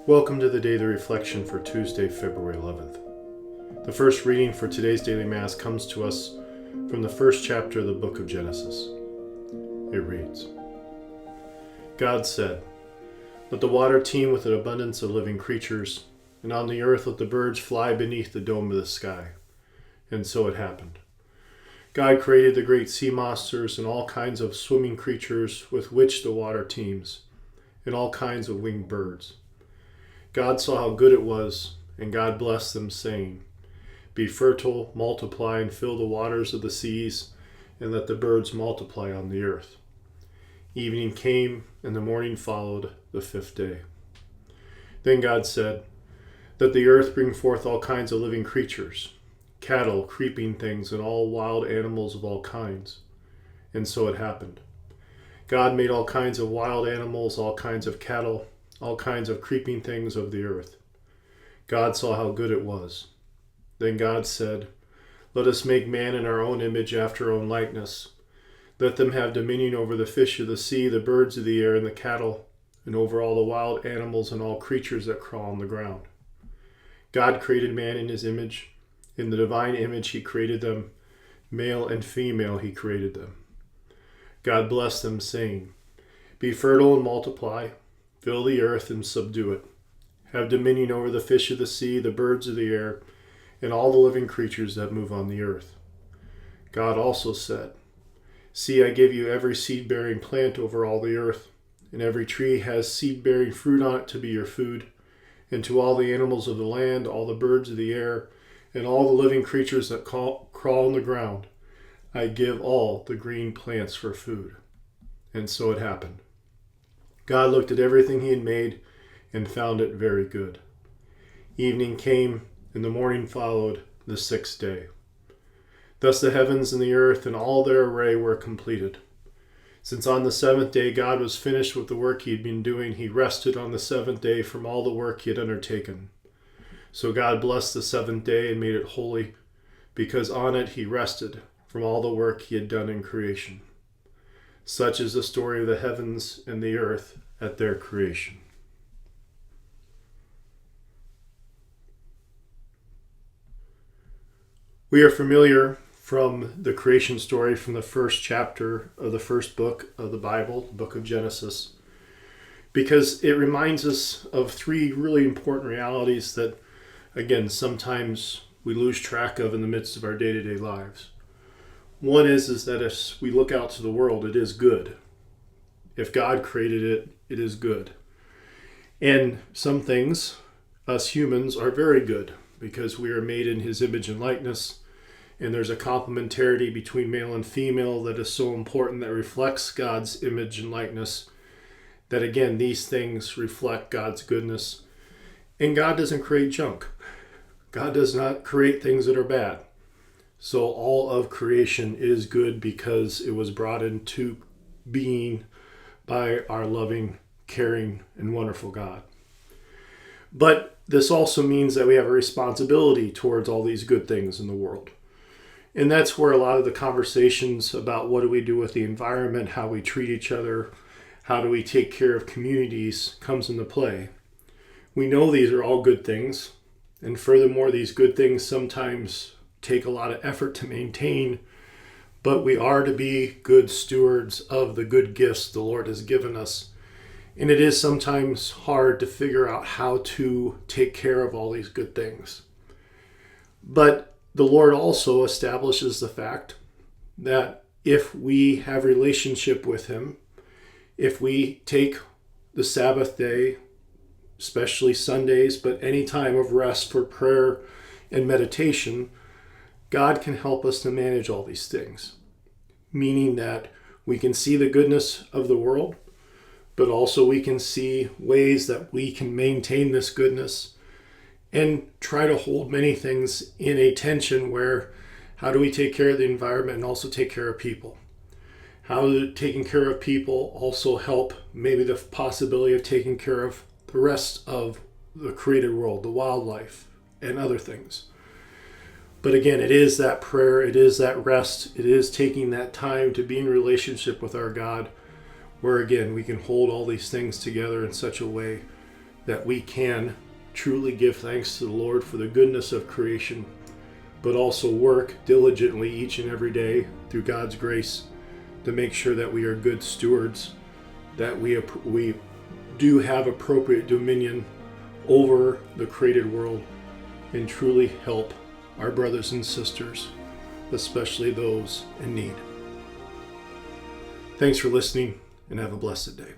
Welcome to the Daily Reflection for Tuesday, February 11th. The first reading for today's daily Mass comes to us from the first chapter of the book of Genesis. It reads, God said, "Let the water teem with an abundance of living creatures, and on the earth let the birds fly beneath the dome of the sky." And so it happened. God created the great sea monsters and all kinds of swimming creatures with which the water teems, and all kinds of winged birds. God saw how good it was, and God blessed them, saying, "Be fertile, multiply, and fill the waters of the seas, and let the birds multiply on the earth." Evening came, and the morning followed, the fifth day. Then God said, "Let the earth bring forth all kinds of living creatures, cattle, creeping things, and all wild animals of all kinds." And so it happened. God made all kinds of wild animals, all kinds of cattle, all kinds of creeping things of the earth. God saw how good it was. Then God said, "Let us make man in our own image, after our own likeness. Let them have dominion over the fish of the sea, the birds of the air, and the cattle, and over all the wild animals and all creatures that crawl on the ground." God created man in his image. In the divine image he created them. Male and female he created them. God blessed them, saying, "Be fertile and multiply. Fill the earth and subdue it. Have dominion over the fish of the sea, the birds of the air, and all the living creatures that move on the earth." God also said, "See, I give you every seed-bearing plant over all the earth, and every tree has seed-bearing fruit on it to be your food, and to all the animals of the land, all the birds of the air, and all the living creatures that crawl on the ground, I give all the green plants for food." And so it happened. God looked at everything he had made and found it very good. Evening came, and the morning followed, the sixth day. Thus the heavens and the earth and all their array were completed. Since on the seventh day God was finished with the work he had been doing, he rested on the seventh day from all the work he had undertaken. So God blessed the seventh day and made it holy, because on it he rested from all the work he had done in creation. Such is the story of the heavens and the earth at their creation. We are familiar from the creation story from the first chapter of the first book of the Bible, the book of Genesis, because it reminds us of three really important realities that, again, sometimes we lose track of in the midst of our day-to-day lives. One is that as we look out to the world, it is good. If God created it, it is good. And some things, us humans, are very good because we are made in his image and likeness, and there's a complementarity between male and female that is so important, that reflects God's image and likeness, that again, these things reflect God's goodness. And God doesn't create junk. God does not create things that are bad. So all of creation is good because it was brought into being by our loving, caring, and wonderful God. But this also means that we have a responsibility towards all these good things in the world. And that's where a lot of the conversations about what do we do with the environment, how we treat each other, how do we take care of communities comes into play. We know these are all good things. And furthermore, these good things sometimes take a lot of effort to maintain, but we are to be good stewards of the good gifts the Lord has given us. And it is sometimes hard to figure out how to take care of all these good things. But the Lord also establishes the fact that if we have relationship with him, if we take the Sabbath day, especially Sundays, but any time of rest for prayer and meditation, God can help us to manage all these things, meaning that we can see the goodness of the world, but also we can see ways that we can maintain this goodness and try to hold many things in a tension where how do we take care of the environment and also take care of people? How does taking care of people also help maybe the possibility of taking care of the rest of the created world, the wildlife, and other things? But again, it is that prayer, it is that rest, it is taking that time to be in relationship with our God, where again, we can hold all these things together in such a way that we can truly give thanks to the Lord for the goodness of creation, but also work diligently each and every day through God's grace to make sure that we are good stewards, that we do have appropriate dominion over the created world, and truly help our brothers and sisters, especially those in need. Thanks for listening, and have a blessed day.